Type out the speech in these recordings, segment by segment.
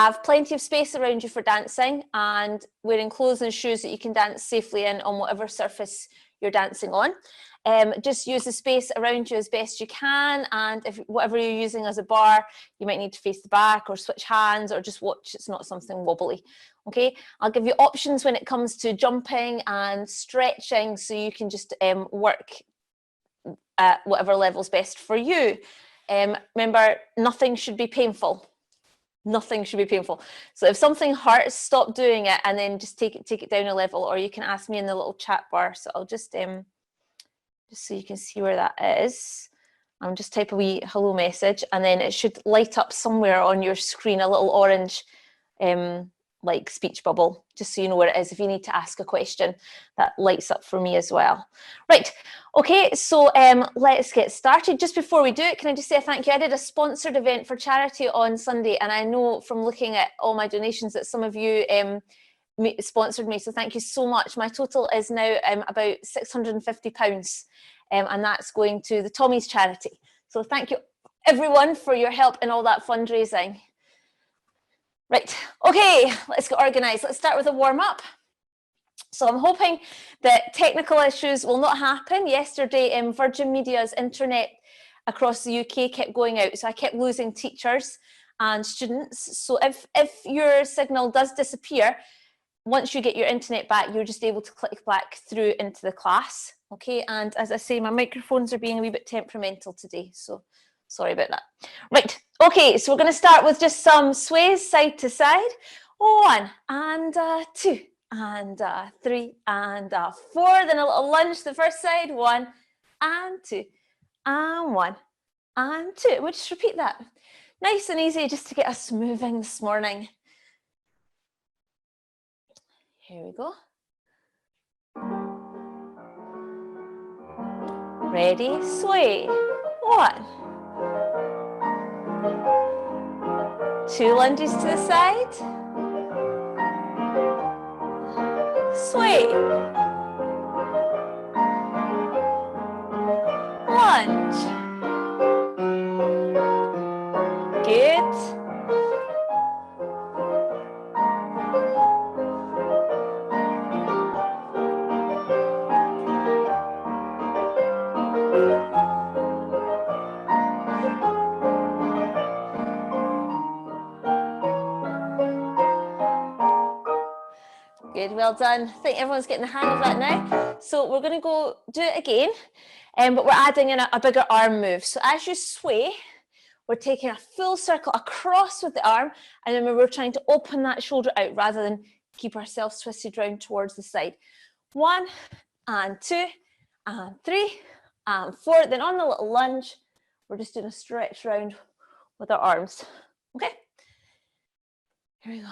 have plenty of space around you for dancing and wearing clothes and shoes that you can dance safely in on whatever surface you're dancing on. Just use the space around you as best you can, and if whatever you're using as a bar, you might need to face the back or switch hands or just watch it's not something wobbly. Okay, I'll give you options when it comes to jumping and stretching, so you can just work at whatever level's best for you. Remember, nothing should be painful. Nothing should be painful. So if something hurts, stop doing it and then just take it down a level, or you can ask me in the little chat bar. So I'll just so you can see where that is. I'm just type a wee hello message, and then it should light up somewhere on your screen, a little orange like speech bubble, just so you know where it is. If you need to ask a question, that lights up for me as well. Right, okay, so let's get started. Just before we do it, can I just say a thank you? I did a sponsored event for charity on Sunday, and I know from looking at all my donations that some of you sponsored me, so thank you so much. My total is now about £650, and that's going to the Tommy's charity. So thank you everyone for your help in all that fundraising. Right, okay, let's get organised. Let's start with a warm-up. So I'm hoping that technical issues will not happen. Yesterday, Virgin Media's internet across the UK kept going out, so I kept losing teachers and students. So if your signal does disappear, once you get your internet back, you're just able to click back through into the class. Okay, and as I say, my microphones are being a wee bit temperamental today, so sorry about that. Right, okay, so we're going to start with just some sways side to side. 1 and 2 and 3 and 4. Then a little lunge the first side. 1 and 2 and 1 and 2. We'll just repeat that. Nice and easy just to get us moving this morning. Here we go. Ready, sway. 1. 2 lunges to the side. Sway. Lunge. Good. Good, well done. I think everyone's getting the hang of that now. So we're going to go do it again, but we're adding in a bigger arm move. So as you sway, we're taking a full circle across with the arm, and then we're trying to open that shoulder out rather than keep ourselves twisted round towards the side. 1 and 2 and 3 and 4. Then on the little lunge, we're just doing a stretch round with our arms. Okay, here we go.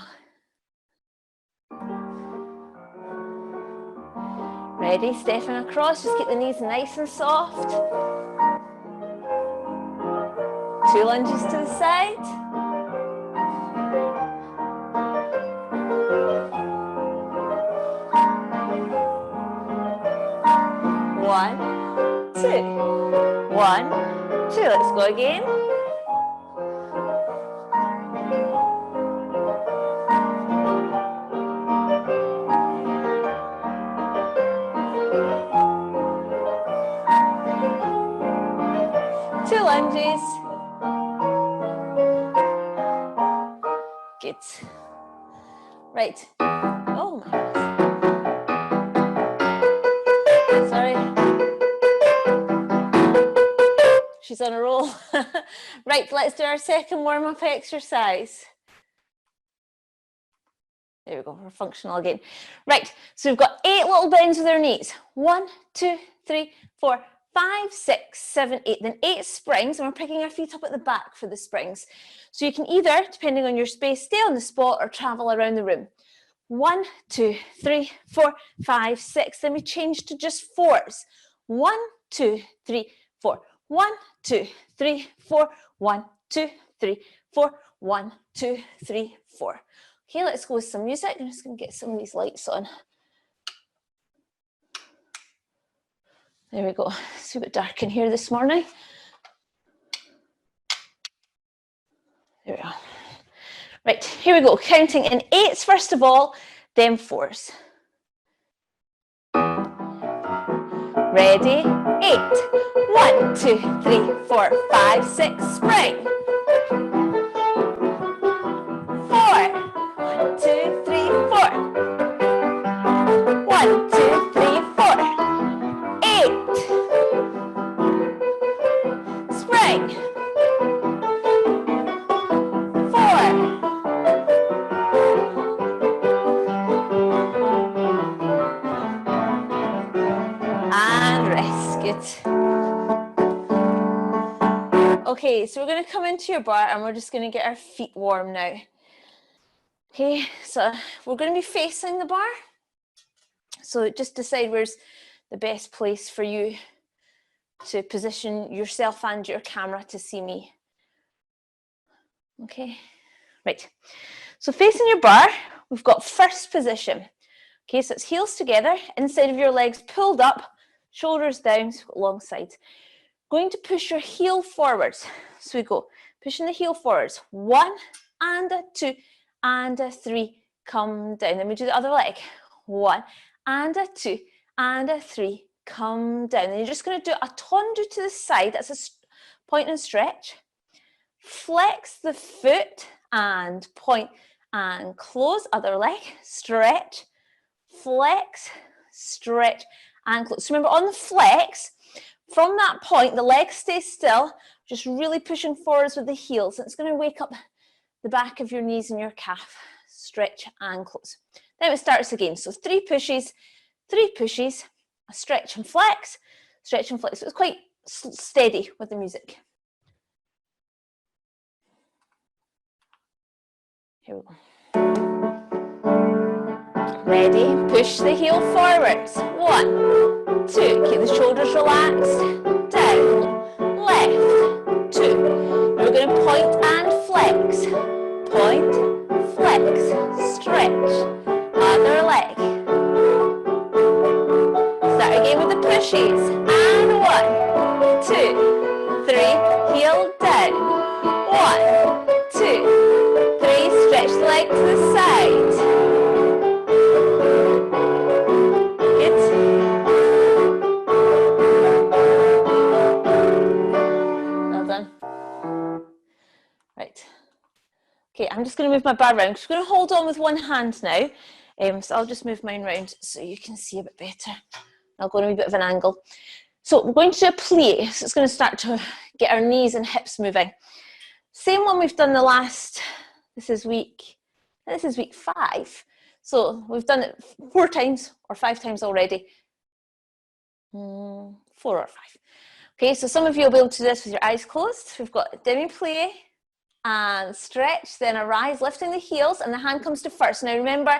Ready, stepping across, just keep the knees nice and soft. 2 lunges to the side. 1, 2. 1, 2. Let's go again. 2 lunges. Good. Right. Oh my goodness. Sorry. She's on a roll. Right, let's do our second warm-up exercise. There we go, we're functional again. Right, so we've got 8 little bends with our knees. 1, 2, 3, 4, 5, 6, 7, 8. Then 8 springs, and we're picking our feet up at the back for the springs. So you can either, depending on your space, stay on the spot or travel around the room. 1, 2, 3, 4, 5, 6. Then we change to just 4s. 1, 2, 3, 4. 1, 2, 3, 4. 1, 2, 3, 4. 1, 2, 3, 4. Okay, let's go with some music. I'm just going to get some of these lights on. There we go. It's a bit dark in here this morning. There we go. Right, here we go. Counting in 8s first of all, then 4s. Ready? 8. 1, 2, 3, 4, 5, 6. Spring. 4. 1, 2, 3, 4. 1, 2, 3, 4. 8. Spring. 4. And rest. Good. Okay, so we're going to come into your bar and we're just going to get our feet warm now. Okay, so we're going to be facing the bar. So just decide where's the best place for you to position yourself and your camera to see me. Okay, right. So facing your bar, we've got first position. Okay, so it's heels together, inside of your legs pulled up, shoulders down, so long sides. Going to push your heel forwards. So we go, pushing the heel forwards. 1 and a 2 and a 3, come down. Then we do the other leg. 1 and a 2 and a 3, come down. And you're just going to do a tendu to the side. That's a point and stretch. Flex the foot and point and close. Other leg. Stretch, flex, stretch and close. So remember on the flex, from that point, the leg stays still, just really pushing forwards with the heels. And it's going to wake up the back of your knees and your calf. Stretch and close. Then it starts again. So 3 pushes, a stretch and flex, stretch and flex. So it's quite steady with the music. Here we go. Ready? Push the heel forwards. 1, 2. Keep the shoulders relaxed. Down. Left. 2. We're going to point and flex. Point, flex, stretch. Other leg. Start again with the pushes. And 1, 2, 3. Heel down. 1, 2, 3. Stretch the leg to the side. Right. Okay, I'm just going to move my bar around. I'm just going to hold on with one hand now. So I'll just move mine around so you can see a bit better. I'll go on a wee bit of an angle. So we're going to do a plie. So it's going to start to get our knees and hips moving. Same one we've done the last, this is week 5. So we've done it 4 times or 5 times already. 4 or 5. Okay, so some of you will be able to do this with your eyes closed. We've got demi-plie and stretch, then a rise, lifting the heels, and the hand comes to first. Now remember,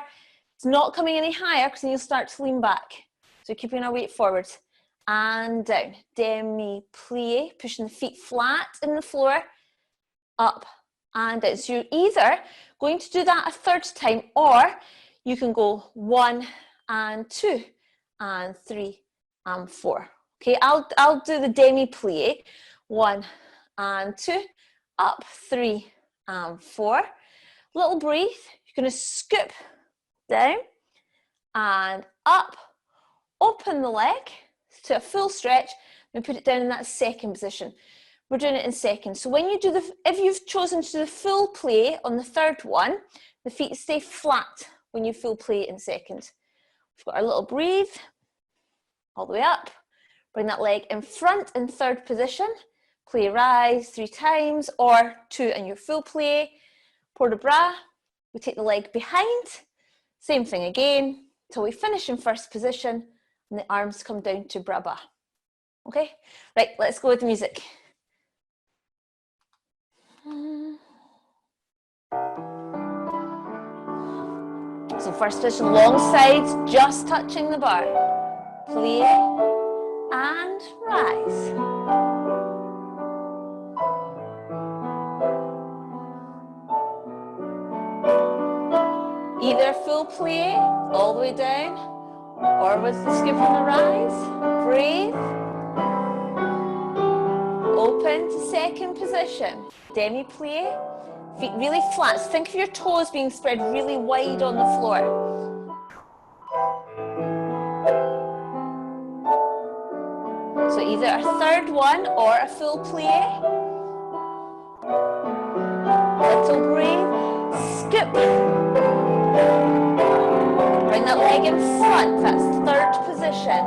it's not coming any higher because then you'll start to lean back. So keeping our weight forwards and down. Demi-plie, pushing the feet flat in the floor, up and down. So you're either going to do that a 3rd time, or you can go 1 and 2 and 3 and 4. Okay, I'll do the demi-plie. 1 and 2, up, 3 and 4. Little breathe. You're going to scoop down and up. Open the leg to a full stretch and put it down in that 2nd position. We're doing it in seconds. So when you do if you've chosen to do the full plie on the 3rd one, the feet stay flat when you full plie in 2nd. We've got our little breathe, all the way up. Bring that leg in front in 3rd position. Plie rise 3 times, or 2 in your full plie. Port de bras, we take the leg behind. Same thing again, till we finish in 1st position, and the arms come down to bras bas. Okay, right, let's go with the music. So 1st position, long sides, just touching the bar. Plie and rise. Either full plie, all the way down, or with the skip on the rise. Breathe. Open to 2nd position. Demi-plie Feet really flat. So think of your toes being spread really wide on the floor. So either a third one or a full plie. Little breathe. Scoop. Bring that leg in front. That's third position.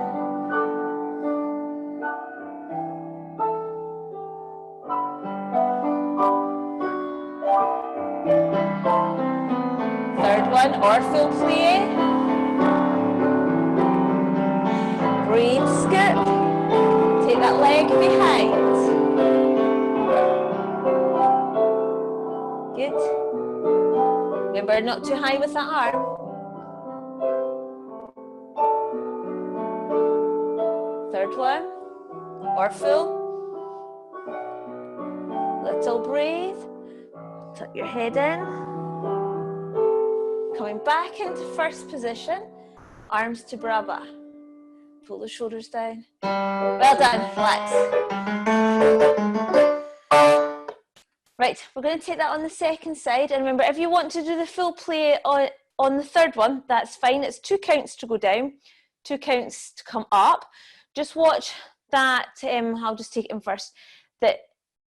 Third one or full plie. Breathe, scoop. Take that leg behind. Good. Remember, not too high with that arm. Third one, or full. Little breathe. Tuck your head in. Coming back into first position. Arms to barre. Pull the shoulders down. Well done, relax. Right, we're going to take that on the second side. And remember, if you want to do the full plie on the third one, that's fine. It's 2 counts to go down, 2 counts to come up. Just watch that, I'll just take it in first, that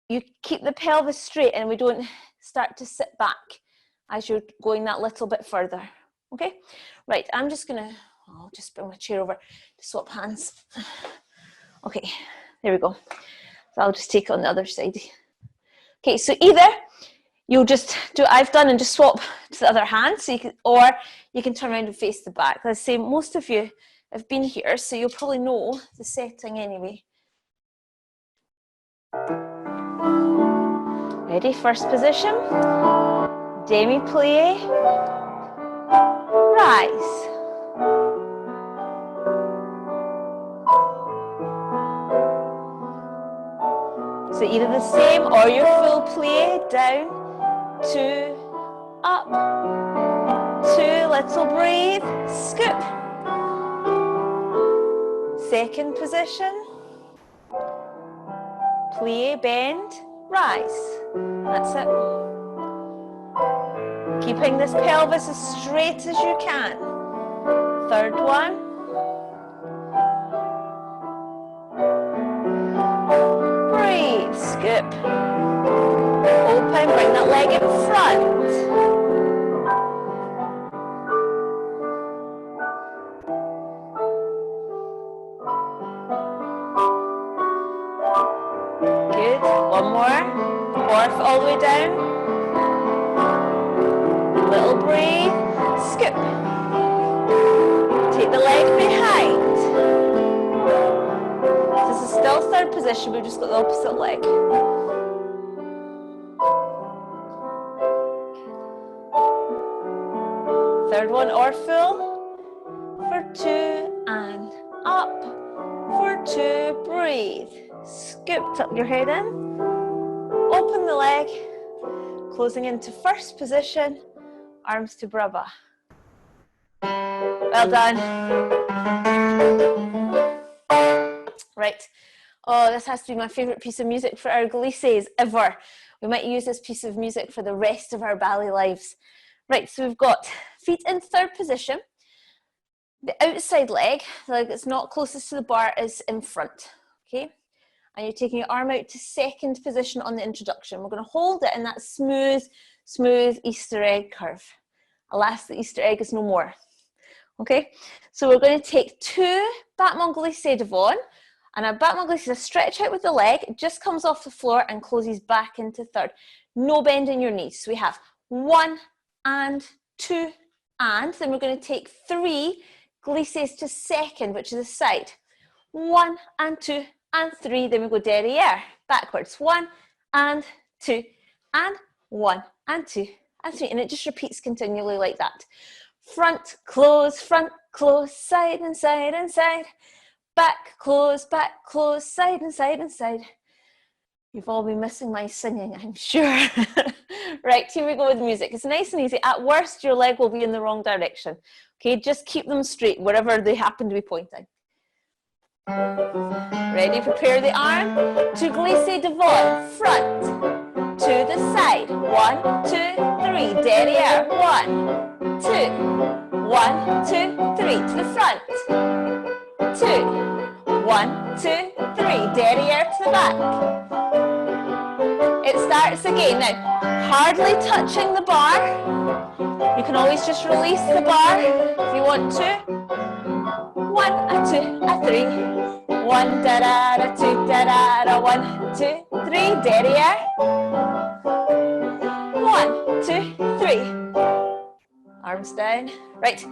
you keep the pelvis straight and we don't start to sit back as you're going that little bit further. Okay, right, I'm just going to, I'll just bring my chair over to swap hands. Okay, there we go. So I'll just take it on the other side. Okay, so either you'll just do what I've done and just swap to the other hand, so you can, or you can turn around and face the back. Let's say most of you have been here, so you'll probably know the setting anyway. Ready, first position, demi-plie, rise. So either the same or your full plie, down, 2, up, 2, little breathe, scoop. Second position, plie, bend, rise. That's it. Keeping this pelvis as straight as you can. Third one. Breathe, scoop. Open, bring that leg in front. Good, one more. Morph all the way down. Little breathe, scoop. Take the leg behind. This is still third position, we've just got the opposite leg. Third one or full. For 2 and up. For 2, breathe. Scoop, tuck your head in. Open the leg. Closing into first position. Arms to barre. Well done. Right. Oh, this has to be my favourite piece of music for our glisses ever. We might use this piece of music for the rest of our ballet lives. Right, so we've got feet in third position. The outside leg, the leg that's not closest to the bar, is in front. Okay, and you're taking your arm out to second position on the introduction. We're going to hold it in that smooth, smooth Easter egg curve. Alas, the Easter egg is no more. Okay, so we're going to take 2 battement glissé devant, and a battement glissé, stretch out with the leg, it just comes off the floor and closes back into third. No bend in your knees. So we have 1 and 2 and, then we're going to take 3 glissés to second, which is the side. 1 and 2 and 3, then we go derrière, backwards. 1 and 2 and 1 and 2 and 3, and it just repeats continually like that. Front, close, side and side and side. Back, close, side and side and side. You've all been missing my singing, I'm sure. Right, here we go with music. It's nice and easy. At worst, your leg will be in the wrong direction. Okay, just keep them straight wherever they happen to be pointing. Ready, prepare the arm. To glissé devant, front. to the side. 1, 2, 3. Derrière. 1, 2. 1, 2, 3. To the front. 2. 1, 2, 3. Derrière to the back. It starts again. Now, hardly touching the bar. You can always just release the bar if you want to. 1, a 2, a 3. 1, da da da, 2, da da da. 1, 2, 3. Derrière. 1, 2, 3. Arms down. Right.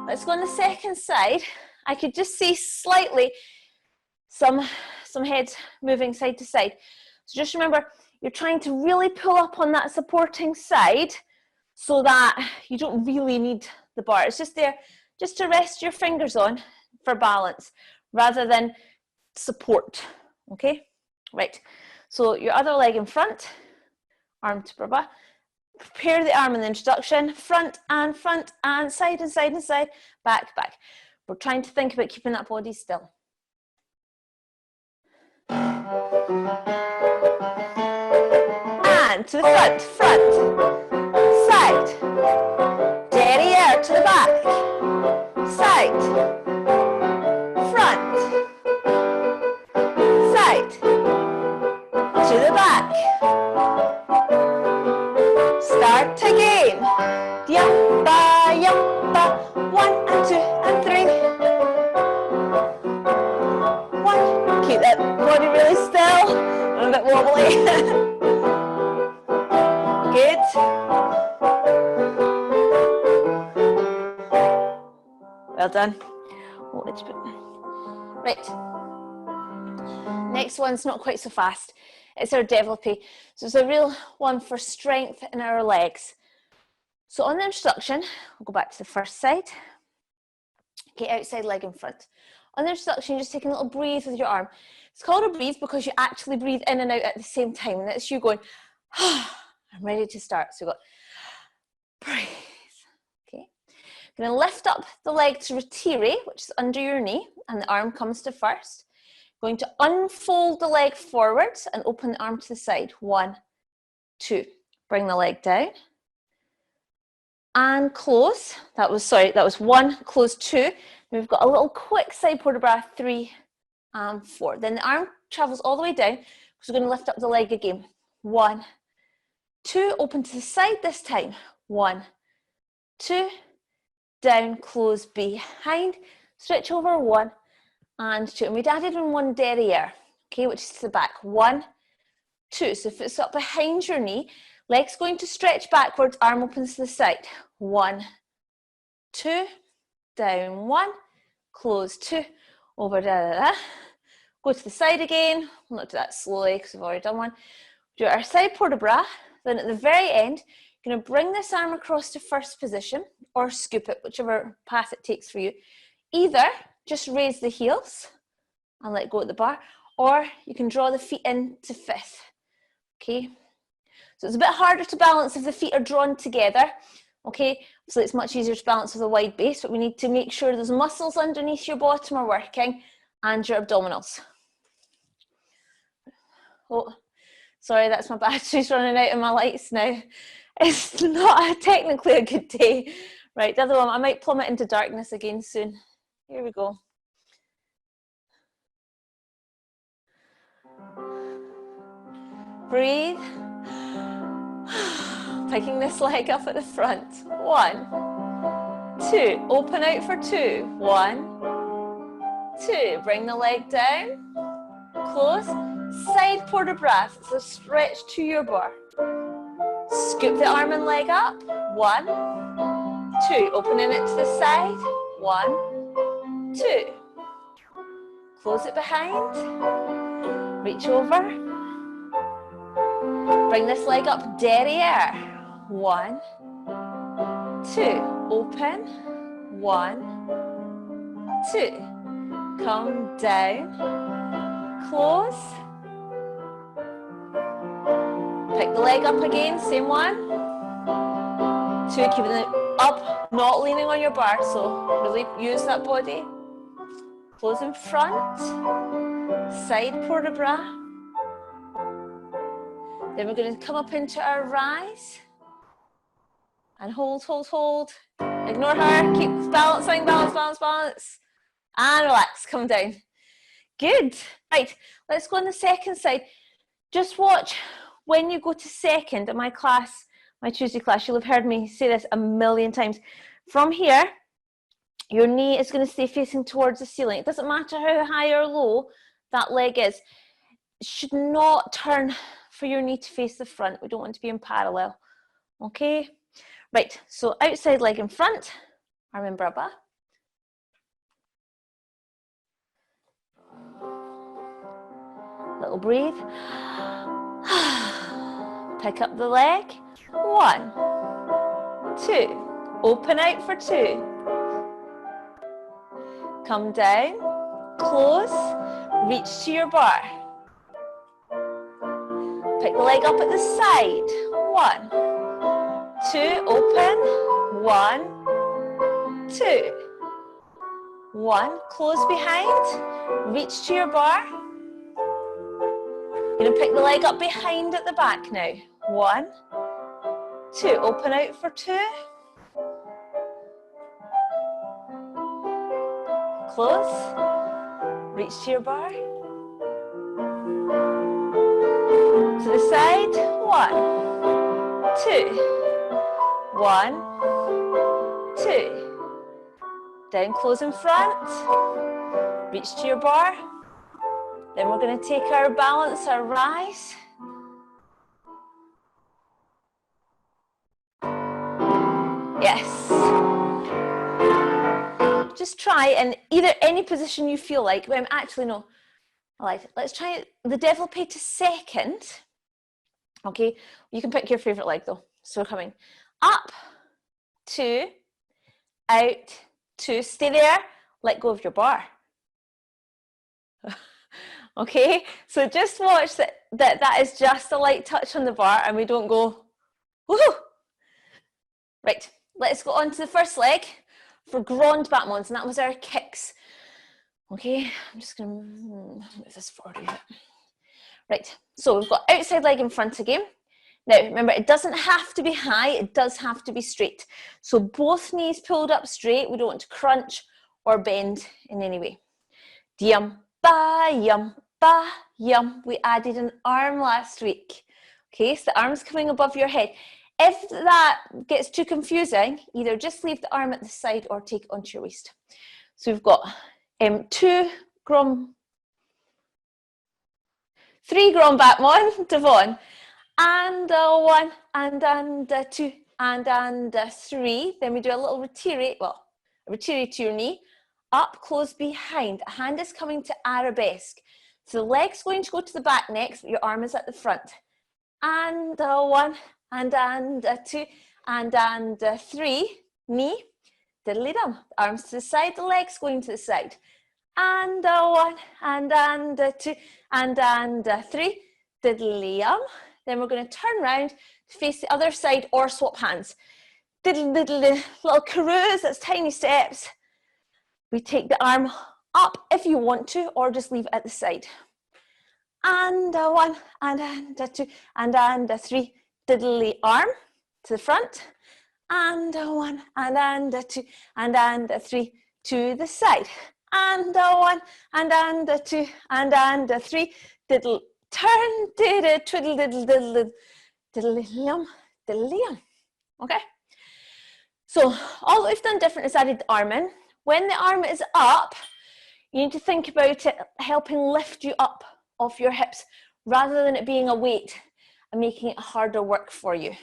Let's go on the second side. I could just see slightly some heads moving side to side. So just remember, you're trying to really pull up on that supporting side so that you don't really need the bar. It's just there just to rest your fingers on for balance rather than support, okay? Right, so your other leg in front, arm to barre. Prepare the arm in the introduction, front and side and side and side, back, back. We're trying to think about keeping that body still. And to the front, side, derrière to the back, side, front, side, to the back. Start again. Yampa, yampa. 1 and 2 and 3. 1. Keep that body really still. A bit wobbly. Good. Well done. Oh, it's bit... Right. Next one's not quite so fast. It's our développé. So it's a real one for strength in our legs. So on the introduction, we'll go back to the first side. Okay, outside leg in front. On the introduction, you're just taking a little breathe with your arm. It's called a breathe because you actually breathe in and out at the same time. And that's you going, I'm ready to start. So we've got breathe. Okay. Going to lift up the leg to retire, which is under your knee, and the arm comes to first. Going to unfold the leg forwards and open the arm to the side. 1, 2. Bring the leg down. And close. That was 1, close 2. We've got a little quick side port de bras, 3 and 4. Then the arm travels all the way down because we're going to lift up the leg again. 1, 2, open to the side this time. 1, 2, down, close behind, stretch over 1 and 2. And we'd added in 1 derrière, okay, which is to the back. 1, 2. So if it's up behind your knee, leg's going to stretch backwards, arm opens to the side. 1, 2, down 1, close 2, over da da da. Go to the side again. We'll not do that slowly because we've already done one. Do our side port de bras. Then at the very end, you're going to bring this arm across to first position or scoop it, whichever path it takes for you. Either just raise the heels and let go at the bar, or you can draw the feet in to fifth. Okay, so it's a bit harder to balance if the feet are drawn together. Okay, so it's much easier to balance with a wide base, but we need to make sure those muscles underneath your bottom are working and your abdominals. Oh, sorry, that's my batteries running out of my lights now. It's not technically a good day. Right, the other one, I might plummet into darkness again soon. Here we go. Breathe. Picking this leg up at the front. 1, 2. Open out for 2. 1, 2. Bring the leg down. Close. Side port de bras. So stretch to your bar. Scoop the arm and leg up. 1, 2. Opening it to the side. 1, 2. Close it behind. Reach over. Bring this leg up, derrière. 1, 2. Open. 1, 2. Come down. Close. Pick the leg up again, same 1, 2. Keeping it up, not leaning on your bar, so really use that body. Close in front. Side port de bras. Then we're going to come up into our rise. And hold, hold, hold. Ignore her. Keep balancing, balance, balance, balance. And relax, come down. Good. Right, let's go on the second side. Just watch when you go to second in my class, my Tuesday class, you'll have heard me say this a million times. From here, your knee is going to stay facing towards the ceiling. It doesn't matter how high or low that leg is. It should not turn for your knee to face the front. We don't want to be in parallel. Okay? Right, so outside leg in front, arm in barre. Little breathe. Pick up the leg. 1, 2. Open out for 2. Come down, close, reach to your bar. Pick the leg up at the side. 1, 2, open. 1, 2. 1, close behind, reach to your bar. You're going to pick the leg up behind at the back now. 1, 2, open out for 2. Close, reach to your bar. To the side, 1, 2. 1, 2. Down, close in front. Reach to your bar. Then we're going to take our balance, our rise. Yes. Just try in either any position you feel like. Well, actually, no. I like it. Let's try the développé to second. Okay, you can pick your favorite leg though. So we're coming up, 2, out, 2. Stay there. Let go of your bar. Okay, so just watch that is just a light touch on the bar and we don't go, woohoo! Right, let's go on to the first leg for grand battements, and that was our kicks. Okay, I'm just going to move this forward a bit. Right, so we've got outside leg in front again. Now, remember, it doesn't have to be high, it does have to be straight. So both knees pulled up straight. We don't want to crunch or bend in any way. Yum, ba, yum, ba, yum. We added an arm last week. Okay, so the arm's coming above your head. If that gets too confusing, either just leave the arm at the side or take it onto your waist. So we've got 3 grand battement, Devon, and 1, and 2, and 3. Then we do a little retire, well, a retire to your knee, up, close behind. A hand is coming to arabesque. So the leg's going to go to the back next, but your arm is at the front. And 1, and 2, and 3, knee, diddly-dum. Arms to the side, the legs going to the side. And 1, and 2, and 3, diddly-yum. Then we're going to turn around to face the other side or swap hands. Diddle, diddle, little cruise, that's tiny steps. We take the arm up if you want to, or just leave it at the side. And 1, and 2, and 3, diddly arm to the front. And 1, and 2, and 3, to the side. And 1, and 2, and 3, diddle, turn, diddle, twiddle, diddle, diddle, diddle, diddle. Okay? So all that we've done different is added the arm in. When the arm is up, you need to think about it helping lift you up off your hips rather than it being a weight and making it harder work for you.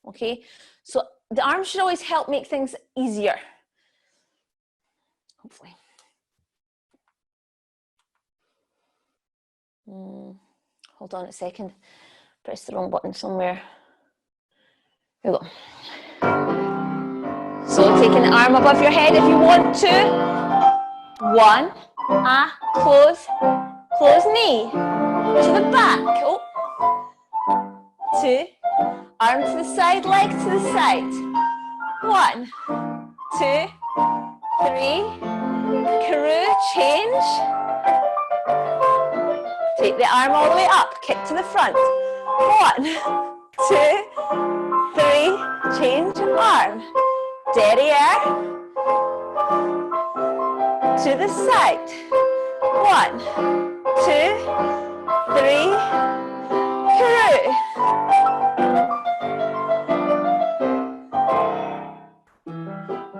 Okay? So the arm should always help make things easier. Hopefully. Hold on a second. Press the wrong button somewhere. Here we go. So taking the arm above your head if you want to. 1, close, close knee to the back. Oh. 2, arm to the side, leg to the side. 1, 2, 3, crew, change. Take the arm all the way up, kick to the front. 1, 2, 3, change arm. Derriere. To the side. 1, 2, 3, through.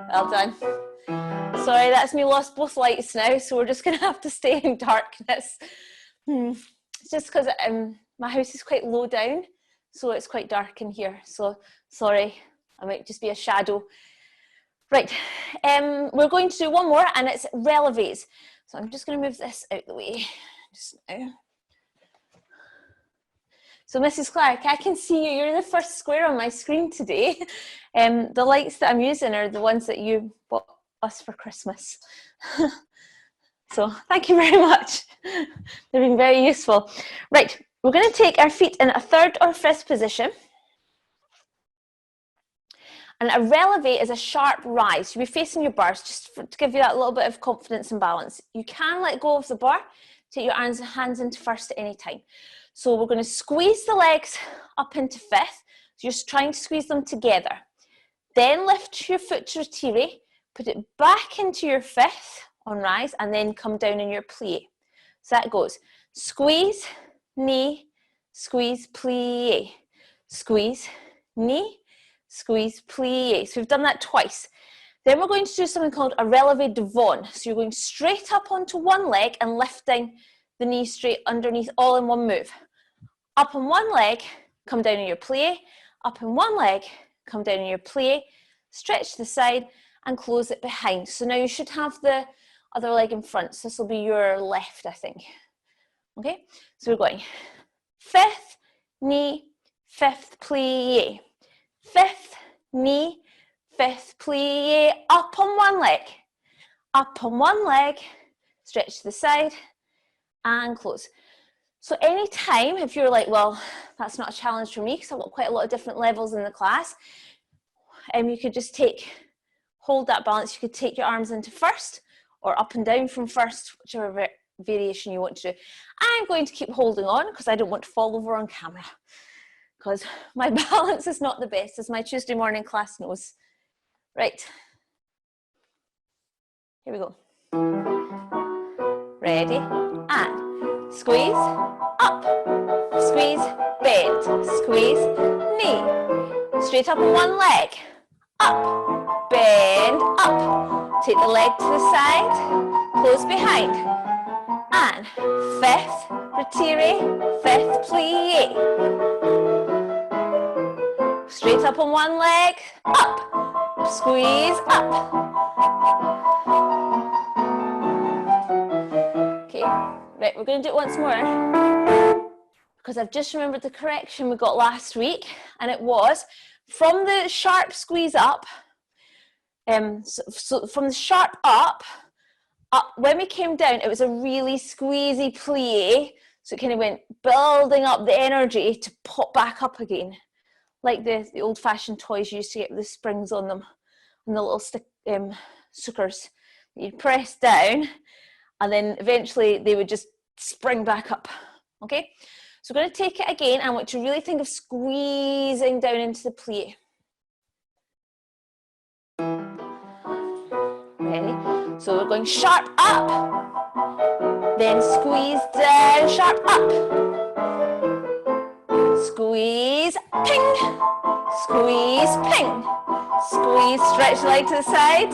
Well done. Sorry, that's me lost both lights now, so we're just going to have to stay in darkness. It's just because my house is quite low down, so it's quite dark in here. So sorry, I might just be a shadow. Right, we're going to do one more, and it's releves. So I'm just going to move this out the way just now. So Mrs. Clark, I can see you. You're the first square on my screen today. The lights that I'm using are the ones that you bought us for Christmas. So thank you very much. They've been very useful. Right, we're going to take our feet in a third or fifth position. And a releve is a sharp rise. You'll be facing your bars just to give you that little bit of confidence and balance. You can let go of the bar, take your hands into first at any time. So we're going to squeeze the legs up into fifth. So you're just trying to squeeze them together. Then lift your foot to retire, put it back into your fifth on rise, and then come down in your plie. So that goes squeeze, knee, squeeze, plie, squeeze, knee, squeeze, plie. So we've done that twice. Then we're going to do something called a releve devant. So you're going straight up onto one leg and lifting the knee straight underneath, all in one move. Up on one leg, come down in your plie. Up in one leg, come down in your plie. Stretch to the side and close it behind. So now you should have the other leg in front. So this will be your left, I think. Okay, so we're going fifth, knee, fifth, plie. Fifth, knee, fifth, plie. Up on one leg. Up on one leg. Stretch to the side and close. So anytime, if you're like, well, that's not a challenge for me because I've got quite a lot of different levels in the class, you could just hold that balance. You could take your arms into first or up and down from first, whichever variation you want to do. I'm going to keep holding on because I don't want to fall over on camera because my balance is not the best, as my Tuesday morning class knows. Right, here we go. Ready, and squeeze, up, squeeze, bend, squeeze, knee, straight up on one leg, up, bend, up, take the leg to the side, close behind, and fifth, retire, fifth, plie, straight up on one leg, up, squeeze, up. Okay, right, we're going to do it once more because I've just remembered the correction we got last week, and it was from the sharp squeeze up, so from the sharp up, when we came down, it was a really squeezy plie, so it kind of went building up the energy to pop back up again, like the old-fashioned toys you used to get with the springs on them, and the little suckers that you'd press down, and then eventually they would just spring back up, okay? So we're going to take it again. I want to really think of squeezing down into the plie. Ready? So we're going sharp up, then squeeze down, sharp up, squeeze, ping, squeeze, ping, squeeze, stretch the leg to the side,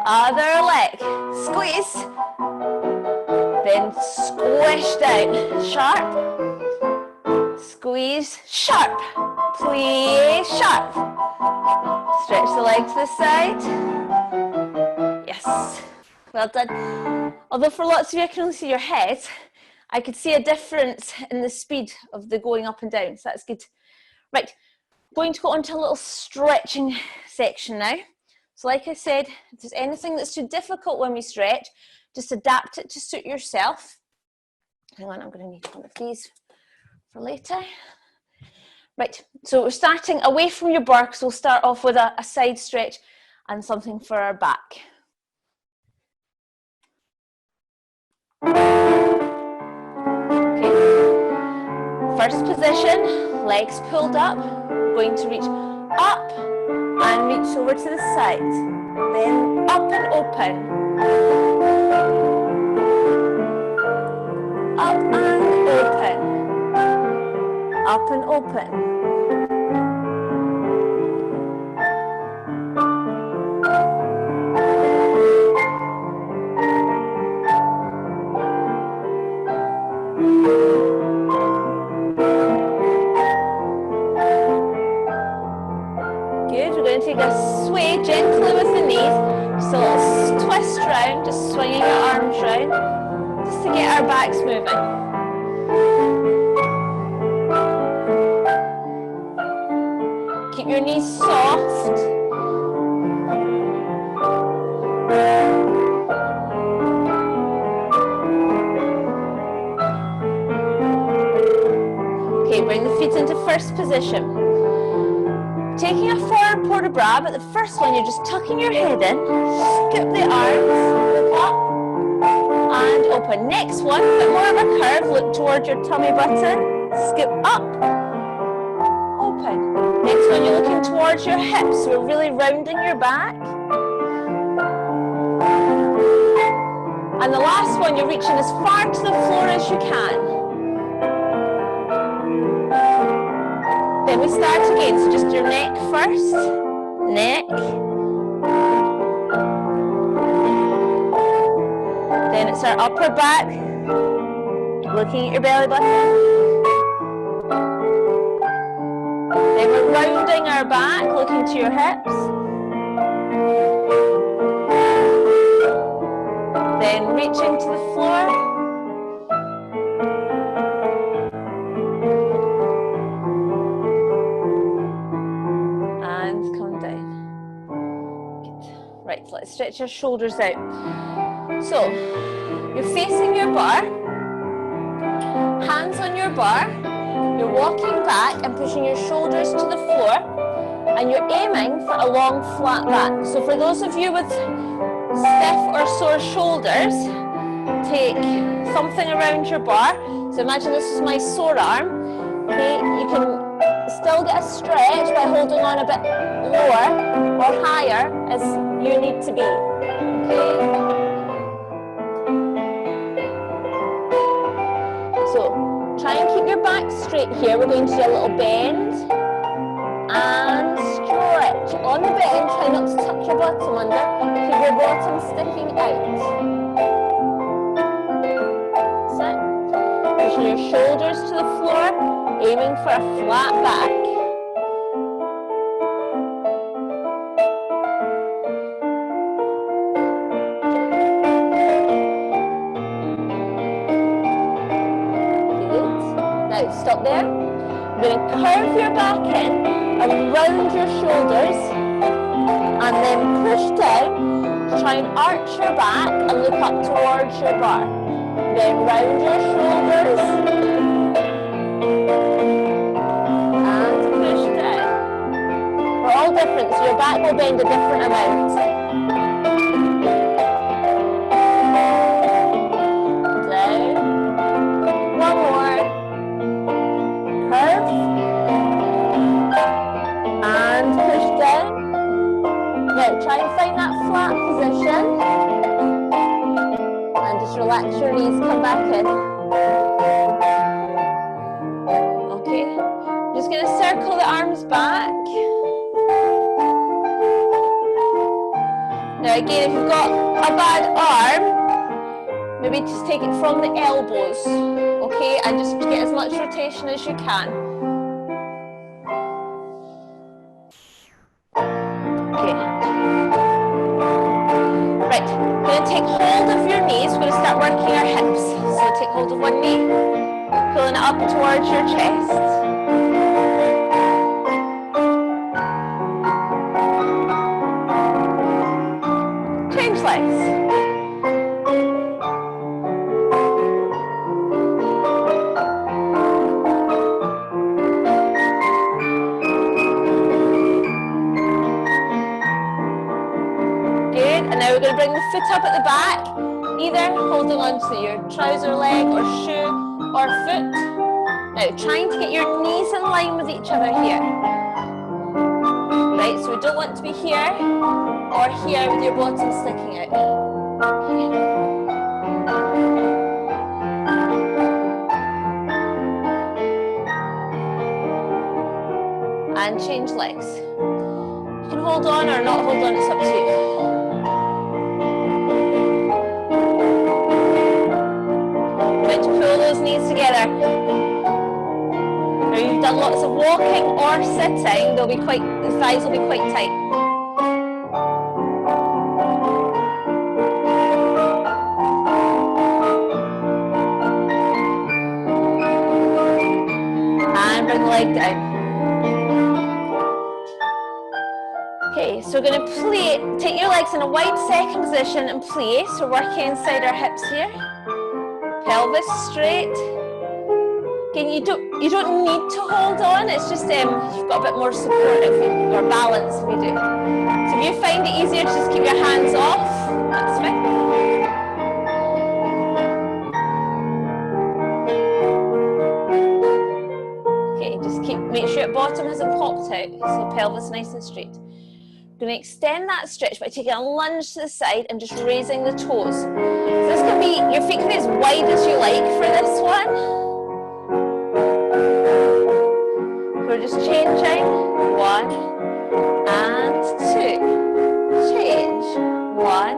other leg, squeeze, then squish down, sharp, squeeze, sharp, plie, sharp, stretch the leg to the side, yes, well done. Although for lots of you I can only see your head, I could see a difference in the speed of the going up and down, so that's good. Right, going to go on to a little stretching section now. So like I said, if there's anything that's too difficult when we stretch, just adapt it to suit yourself. Hang on, I'm going to need one of these for later. Right, so we're starting away from your bar, because we'll start off with a side stretch and something for our back. Okay. First position, legs pulled up, going to reach up and reach over to the side. Then up and open. Up and open. Up and open. Good, we're going to take a sway gently with the knees. Just a little twist round, just swinging your arms round, just to get our backs moving. Keep your knees soft. Okay, bring the feet into first position. Taking a forward port de bras, but the first one you're just tucking your head in, scoop the arms, look up and open. Next one, a bit more of a curve, look towards your tummy button, scoop up, open. Next one you're looking towards your hips, so we're really rounding your back. And the last one you're reaching as far to the floor as you can. Then we start again, so just your neck first, neck. Then it's our upper back, looking at your belly button. Then we're rounding our back, looking to your hips. Then reaching to the floor. Right, let's stretch your shoulders out. So, you're facing your bar, hands on your bar, you're walking back and pushing your shoulders to the floor, and you're aiming for a long flat back. So for those of you with stiff or sore shoulders, take something around your bar. So imagine this is my sore arm. Okay, you can still get a stretch by holding on a bit lower or higher as you need to be. Okay? So try and keep your back straight here. We're going to do a little bend and stretch. On the bend, try not to tuck your bottom under. Keep your bottom sticking out. That's it. Pushing your shoulders to the floor, aiming for a flat back. Stop there. You're going to curve your back in around your shoulders and then push down to try and arch your back and look up towards your bar. Then round your shoulders and push down. We're all different, so your back will bend a different amount. Down. One more. And push down. Now try and find that flat position. And just relax your knees, come back in. Okay. Just going to circle the arms back. Now again, if you've got a bad arm, maybe just take it from the elbows. Okay, and just get as much rotation as you can. Okay. Right, we're going to take hold of your knees. We're going to start working our hips. So take hold of one knee, pulling it up towards your chest. Change legs. Now we're going to bring the foot up at the back, either holding on to your trouser leg or shoe or foot, Now, trying to get your knees in line with each other here. Right, so we don't want to be here or here with your bottom sticking out. And change legs. You can hold on or not hold on, it's up to you. Try to pull those knees together. Now you've done lots of walking or sitting, the thighs will be quite tight. And bring the leg down. Okay, so we're going to play, take your legs in a wide second position and play. So working inside our hips here. Pelvis straight. Again, you don't need to hold on, it's just you've got a bit more support or balance if you do. So if you find it easier to just keep your hands off, that's fine. Okay, just make sure your bottom hasn't popped out, so pelvis nice and straight. We're going to extend that stretch by taking a lunge to the side and just raising the toes. So this can be, your feet can be as wide as you like for this one. We're just changing. 1 and 2. Change. 1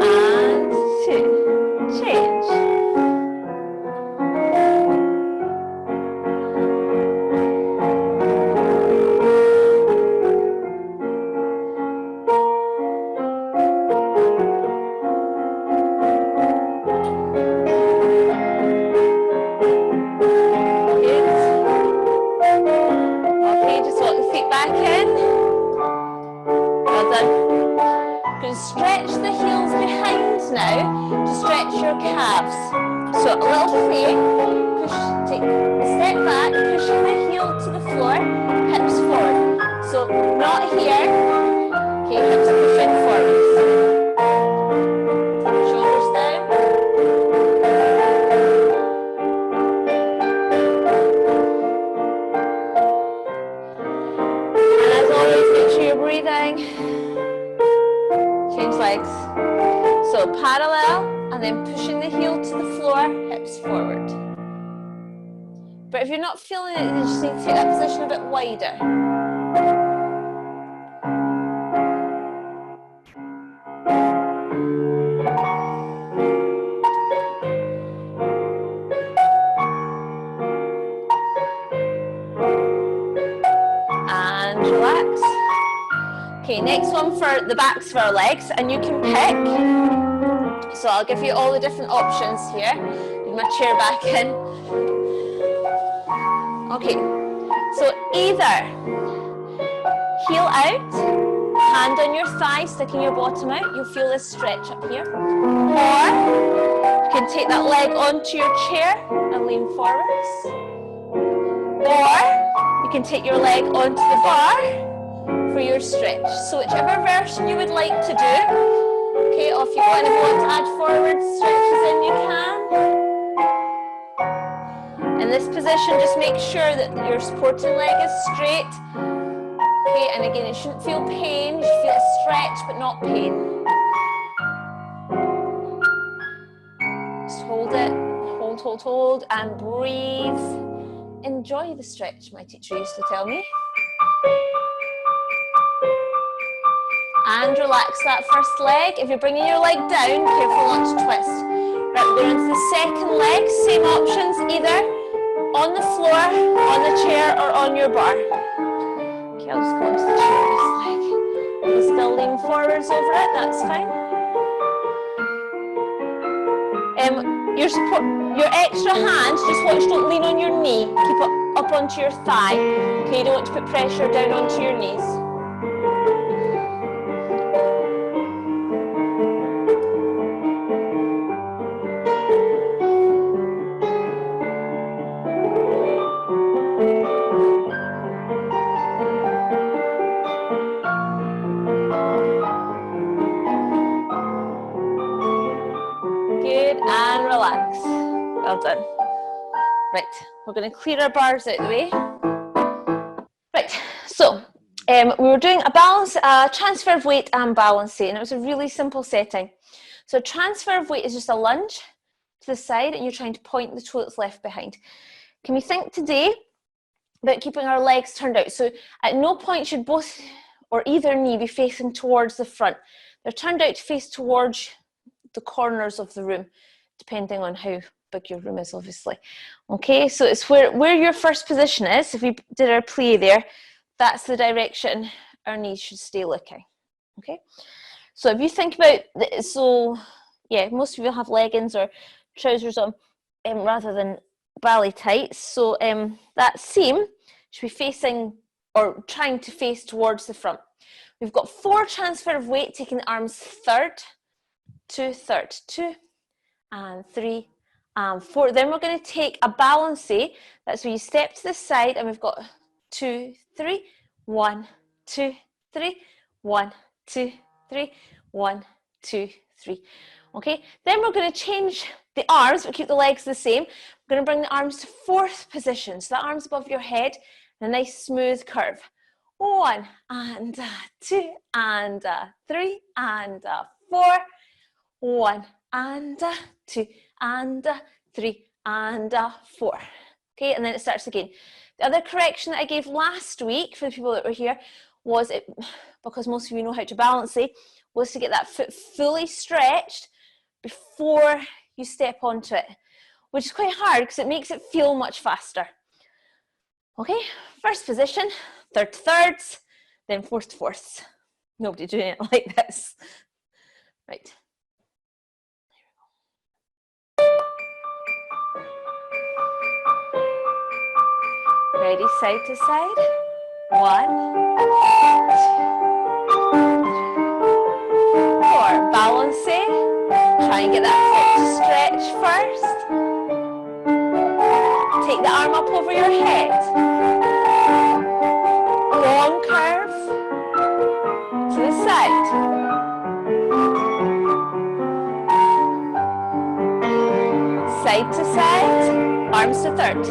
and 2. Change. Stretch the heels behind now to stretch your calves. So a little play, take a step back, pushing the heel to the floor, hips forward. So not here, okay, hips pushing forward. Shoulders down. And as always, make sure you're breathing. Change legs. So parallel and then pushing the heel to the floor, hips forward. But if you're not feeling it, you just need to take that position a bit wider. And relax. Okay, next one for the backs of our legs, and you can pick. So I'll give you all the different options here. Move my chair back in. Okay, so either heel out, hand on your thigh, sticking your bottom out. You'll feel this stretch up here. Or you can take that leg onto your chair and lean forwards. Or you can take your leg onto the bar for your stretch. So whichever version you would like to do. Okay, or if you want to add forward stretches in, you can. In this position, just make sure that your supporting leg is straight. Okay, and again, you shouldn't feel pain. You should feel a stretch, but not pain. Just hold it, hold, and breathe. Enjoy the stretch, my teacher used to tell me. And relax that first leg. If you're bringing your leg down, careful not to twist. Right, we're going into the second leg. Same options, either on the floor, on the chair, or on your bar. Okay, I'll just go onto the chair this leg. We'll still lean forwards over it, that's fine. Your extra hand, just watch, don't lean on your knee. Keep it up onto your thigh. Okay, you don't want to put pressure down onto your knees. Good, and relax. Well done. Right, we're going to clear our bars out of the way. Right, so we were doing a balance, transfer of weight and balancing, and it was a really simple setting. So transfer of weight is just a lunge to the side, and you're trying to point the toe that's left behind. Can we think today about keeping our legs turned out? So at no point should both or either knee be facing towards the front. They're turned out to face towards the corners of the room, depending on how big your room is, obviously. Okay, so it's where your first position is. If we did our plie there, that's the direction our knees should stay looking. Okay, so if you think about, yeah, most of you have leggings or trousers on rather than ballet tights. So that seam should be facing or trying to face towards the front. We've got 4 transfer of weight, taking the arms third, 2, third, 2, and 3, and 4. Then we're going to take a balancey. That's where you step to the side, and we've got 2, 3, 1, 2, 3, 1, 2, 3, 1, 2, 3. Okay, then we're going to change the arms, but keep the legs the same. We're going to bring the arms to 4th position. So the arms above your head, and a nice smooth curve. 1 and 2 and 3 and 4. 1 and 2 and 3 and 4. Okay, and then it starts again. The other correction that I gave last week for the people that were here was, because most of you know how to balance it, was to get that foot fully stretched before you step onto it, which is quite hard because it makes it feel much faster. Okay, first position, third to thirds, then fourth to fourths. Nobody doing it like this. Right. Ready, side to side. 1, 2, 4. Balancing. Try and get that foot to stretch first. Take the arm up over your head. Long curve to the side. Side to side. Arms to third.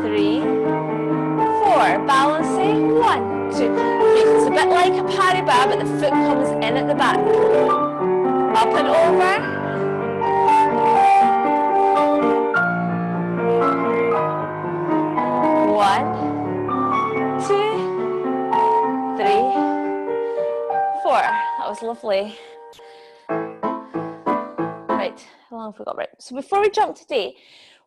3, 4. Balancing. 1, 2, 3. It's a bit like a barre, but the foot comes in at the back. Up and over. One, 2, 3, 4. That was lovely. Right, how long have we got? Right, so before we jump today,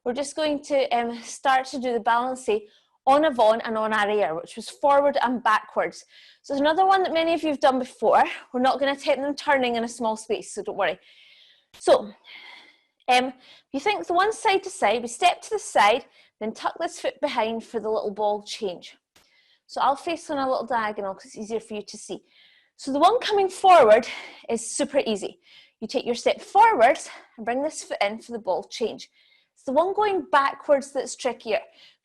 we're just going to start to do the balancing en avant and en arrière, which was forward and backwards. So it's another one that many of you have done before. We're not going to take them turning in a small space, so don't worry. So you think the one side to side, we step to the side, then tuck this foot behind for the little ball change. So I'll face on a little diagonal because it's easier for you to see. So the one coming forward is super easy. You take your step forwards and bring this foot in for the ball change. It's the one going backwards that's trickier.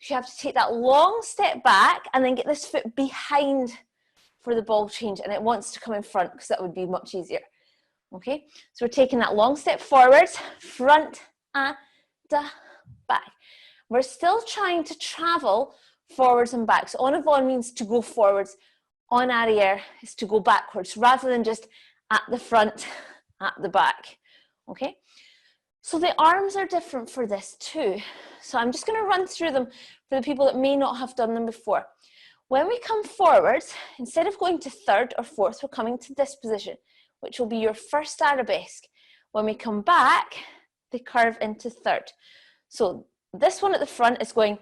You have to take that long step back and then get this foot behind for the ball change, and it wants to come in front because that would be much easier. Okay, so we're taking that long step forwards, front and back. We're still trying to travel forwards and back. So en avant means to go forwards. En arrière is to go backwards rather than just at the front, at the back. Okay, so the arms are different for this too. So I'm just going to run through them for the people that may not have done them before. When we come forwards, instead of going to third or fourth, we're coming to this position, which will be your first arabesque. When we come back, they curve into third. So this one at the front is going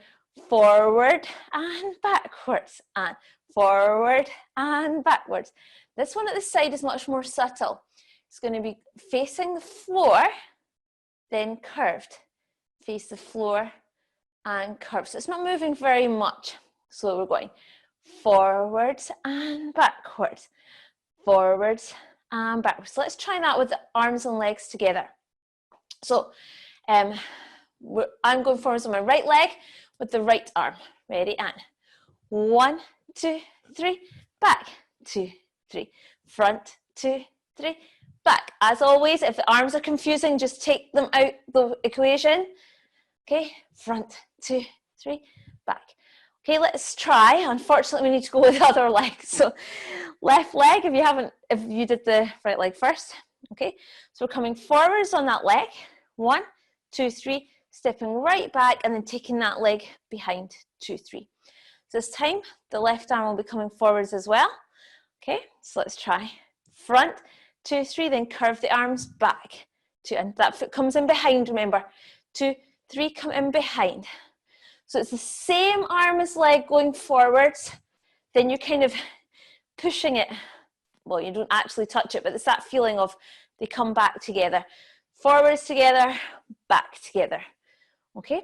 forward and backwards, and forward and backwards. This one at the side is much more subtle. It's going to be facing the floor, then curved. Face the floor and curve. So it's not moving very much. So we're going forwards and backwards, forwards and backwards. So let's try that with the arms and legs together. So I'm going forwards on my right leg with the right arm. Ready? And 1, 2, 3, back, 2, 3, front, 2, 3, back. As always, if the arms are confusing, just take them out the equation. Okay, front, 2, 3, back. Okay, let's try. Unfortunately, we need to go with the other leg. So left leg, if you did the right leg first. Okay, so we're coming forwards on that leg. 1, 2, 3, stepping right back and then taking that leg behind, 2, 3. So this time, the left arm will be coming forwards as well. Okay, so let's try. Front, 2, 3, then curve the arms back. 2, and that foot comes in behind, remember. 2, 3, come in behind. So it's the same arm as leg going forwards, then you're kind of pushing it. Well, you don't actually touch it, but it's that feeling of they come back together. Forwards together, back together. Okay?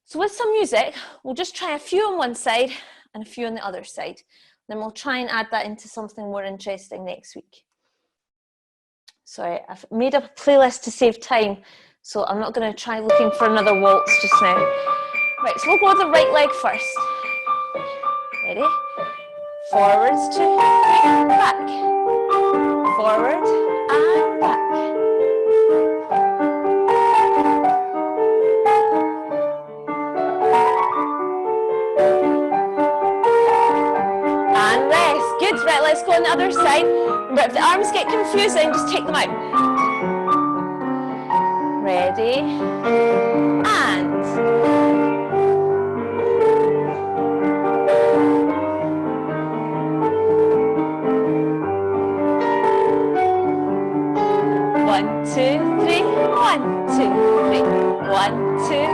So with some music, we'll just try a few on one side and a few on the other side. Then we'll try and add that into something more interesting next week. Sorry, I've made up a playlist to save time, so I'm not going to try looking for another waltz just now. Right, so we'll go with the right leg first. Ready? Forwards, 2, 3, back. Forward and back. And rest. Good. Right, let's go on the other side. Remember, if the arms get confusing, just take them out. Ready? And. One, two, three, 1, 2, 3. 1, 2, 3,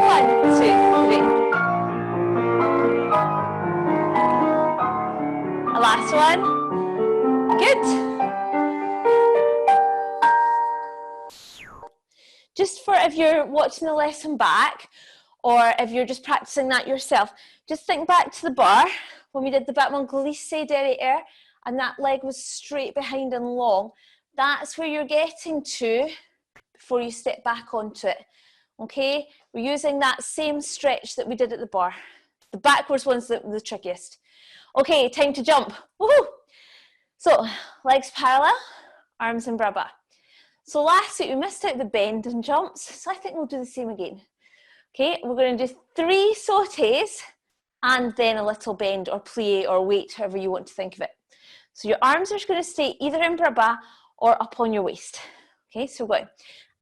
1, 2, 3. A last one. Good. Just for if you're watching the lesson back, or if you're just practicing that yourself, just think back to the bar when we did the battement glissé derrière, and that leg was straight behind and long. That's where you're getting to before you step back onto it. Okay, we're using that same stretch that we did at the bar. The backwards one's the trickiest. Okay, time to jump. Woohoo! So, legs parallel, arms in barre. So last week we missed out the bend and jumps, so I think we'll do the same again. Okay, we're going to do 3 sautés and then a little bend or plie or weight, however you want to think of it. So your arms are going to stay either in barre or up on your waist. Okay, so we're going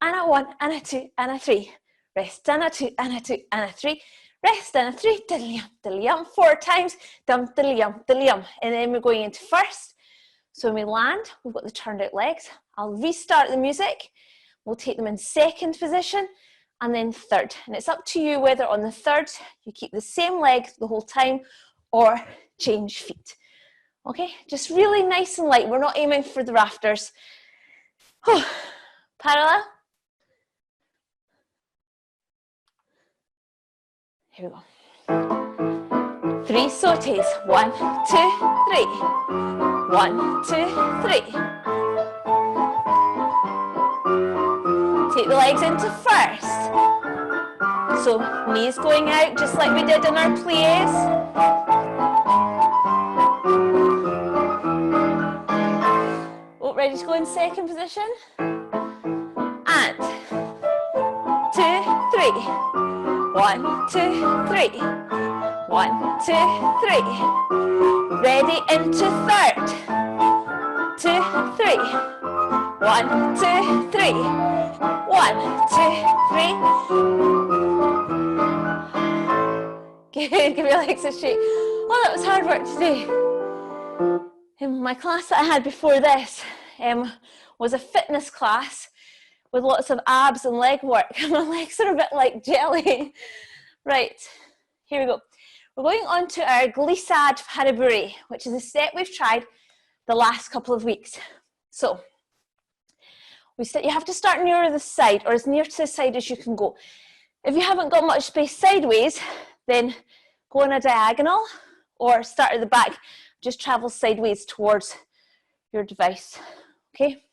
and a 1 and a 2 and a 3. Rest, and a 2 and a 2 and a 3. Rest, and a 3, diddly-yum, diddly-yum, 4 times, dum, diddly-yum, diddly-yum. And then we're going into first. So when we land, we've got the turned out legs. I'll restart the music. We'll take them in second position and then third. And it's up to you whether on the third you keep the same leg the whole time or change feet. Okay, just really nice and light. We're not aiming for the rafters. Parallel. Here we go. 3 sautés. 1, 2, 3. 1, 2, 3. Take the legs into first. So knees going out just like we did in our pliés. Oh, ready to go in second position. And 2, 3. 1, 2, 3. 1, 2, 3. Ready into third. 2, 3. 1, 2, 3. 1, 2, 3. Good, give your legs a shake. Oh, that was hard work today. My class that I had before this was a fitness class with lots of abs and leg work. My legs are a bit like jelly. Right, here we go. We're going on to our glissade barre, which is a step we've tried the last couple of weeks. So, you have to start nearer the side, or as near to the side as you can go. If you haven't got much space sideways, then go on a diagonal, or start at the back, just travel sideways towards your device, okay?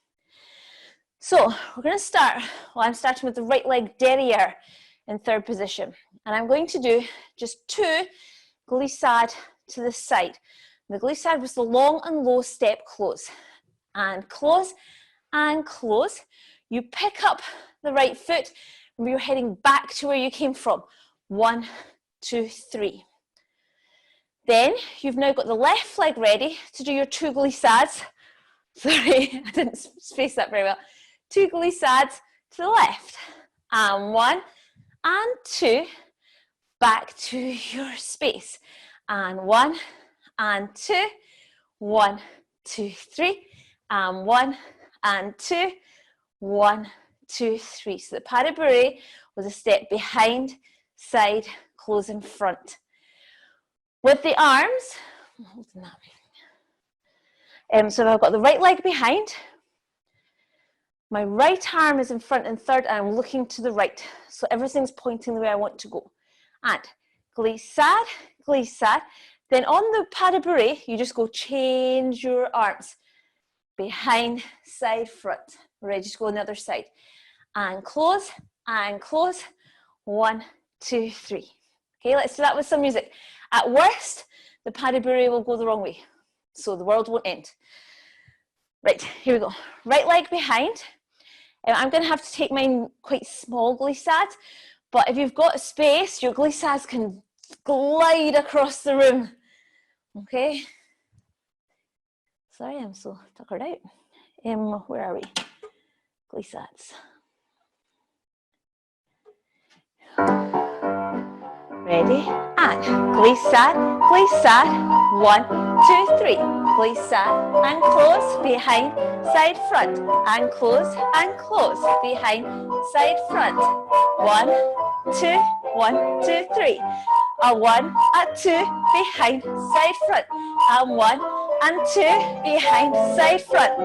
So, we're going to start, well, I'm starting with the right leg derrière in third position. And I'm going to do just 2 glissade to the side. The glissade was the long and low step close. And close and close. You pick up the right foot, and you're heading back to where you came from. 1, 2, 3. Then you've now got the left leg ready to do your 2 glissades. Sorry, I didn't space that very well. 2 glissades to the left. And 1 and 2, back to your space. And 1 and 2, 1, 2, 3, and 1 and 2, 1, 2, 3. So the pas de bourrée was a step behind, side, close in front. With the arms, I'm holding that way. So I've got the right leg behind. My right arm is in front and third, and I'm looking to the right. So everything's pointing the way I want to go. And glissade, glissade. Then on the pas de bourrée, you just go change your arms. Behind, side, front. Ready to go on the other side. And close, and close. 1, 2, 3. Okay, let's do that with some music. At worst, the pas de bourrée will go the wrong way. So the world won't end. Right, here we go. Right leg behind. I'm going to have to take mine quite small glissades, but if you've got space, your glissades can glide across the room. Okay? Sorry, I'm so tuckered out. Where are we? Glissades. Ready? And glissade, glissade. 1, 2, 3. Glissade and close, behind, side, front. And close, behind, side, front. 1, 2, 1, 2, 3. A 1, a 2, behind, side, front. And 1 and 2, behind, side, front.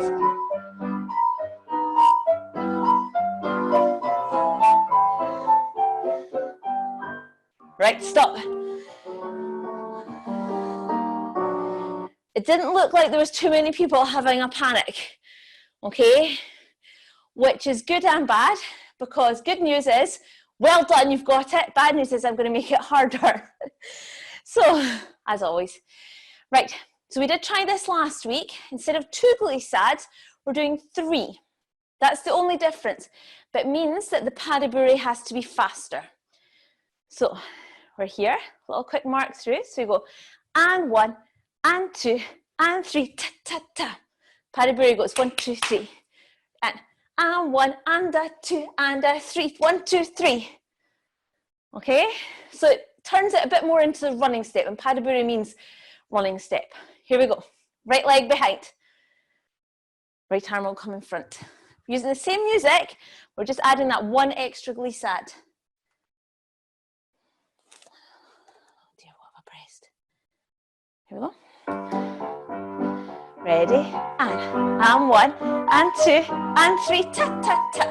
Right, stop. It didn't look like there was too many people having a panic, okay? Which is good and bad, because good news is, well done, you've got it. Bad news is I'm going to make it harder. So, as always. Right, so we did try this last week. Instead of 2 glissades, we're doing 3. That's the only difference, but it means that the pas de bourrée has to be faster. So, we're here, little quick mark through. So we go, and 1, and 2, and 3, ta, ta, ta. Pas de bourrée goes 1, 2, 3. And 1, and a 2, and a 3, 1, 2, 3. Okay, so it turns it a bit more into the running step, and pas de bourrée means running step. Here we go, right leg behind. Right arm will come in front. Using the same music, we're just adding that 1 extra glissade. Here we go. Ready? And 1, and 2, and 3, ta, ta, ta.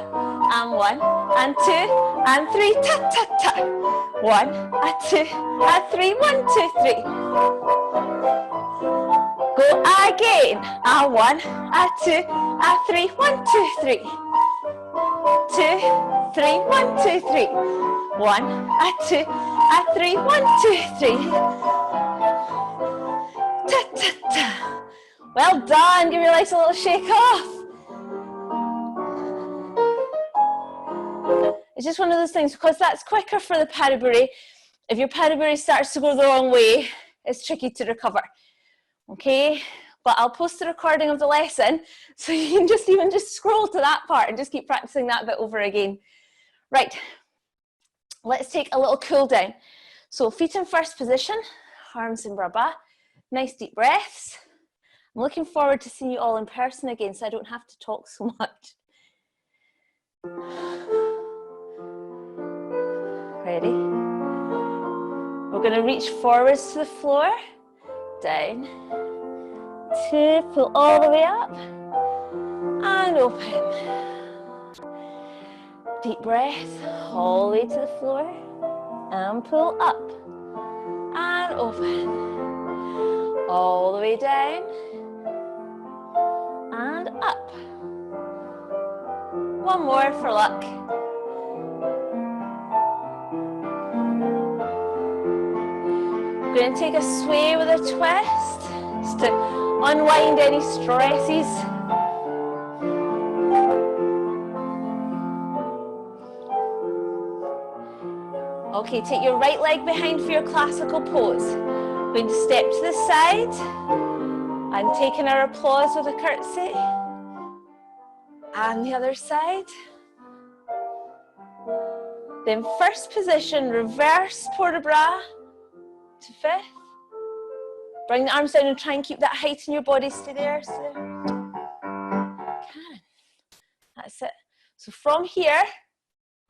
And 1, and 2, and 3, ta, ta, ta. 1, and 2, and 3, 1, 2, 3. Go again. And 1, and 2, and 3, 1, 2, 3. 2, 3, 1, 2, 3. 1, and 2, and 3, 1, 2, 3. Ta, ta, ta. Well done, give your legs a little shake off. It's just one of those things, because that's quicker for the pas de bourrée. If your pas de bourrée starts to go the wrong way, it's tricky to recover. Okay, but I'll post the recording of the lesson, so you can even just scroll to that part and just keep practicing that bit over again. Right, let's take a little cool down. So feet in first position, arms in barre. Nice deep breaths. I'm looking forward to seeing you all in person again, so I don't have to talk so much. Ready? We're going to reach forwards to the floor, down, 2, pull all the way up, and open. Deep breath, all the way to the floor, and pull up, and open. All the way down, and up. One more for luck. We're going to take a sway with a twist, just to unwind any stresses. Okay, take your right leg behind for your classical pose. Going to step to the side and taking our applause with a curtsy. And the other side. Then first position, reverse port de bras to fifth. Bring the arms down and try and keep that height in your body. Stay there. Stay there. Karen. That's it. So from here,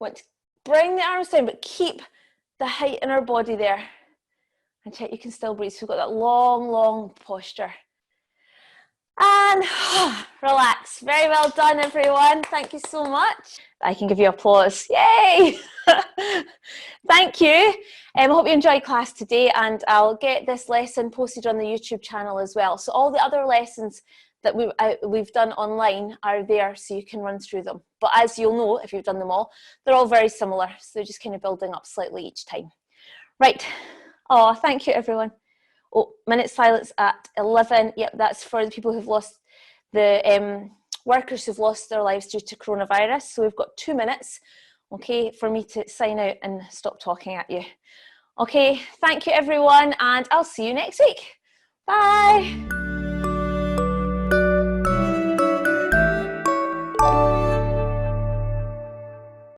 want to bring the arms down, but keep the height in our body there. And check you can still breathe. So we've got that long, long posture. And relax. Very well done, everyone. Thank you so much. I can give you applause. Yay! Thank you. I hope you enjoyed class today, and I'll get this lesson posted on the YouTube channel as well. So all the other lessons that we've done online are there, so you can run through them. But as you'll know, if you've done them all, they're all very similar. So they're just kind of building up slightly each time. Right. Oh, thank you, everyone. Oh, minute silence at 11. Yep, that's for the people who've lost, the workers who've lost their lives due to coronavirus. So we've got 2 minutes, okay, for me to sign out and stop talking at you. Okay, thank you, everyone, and I'll see you next week. Bye.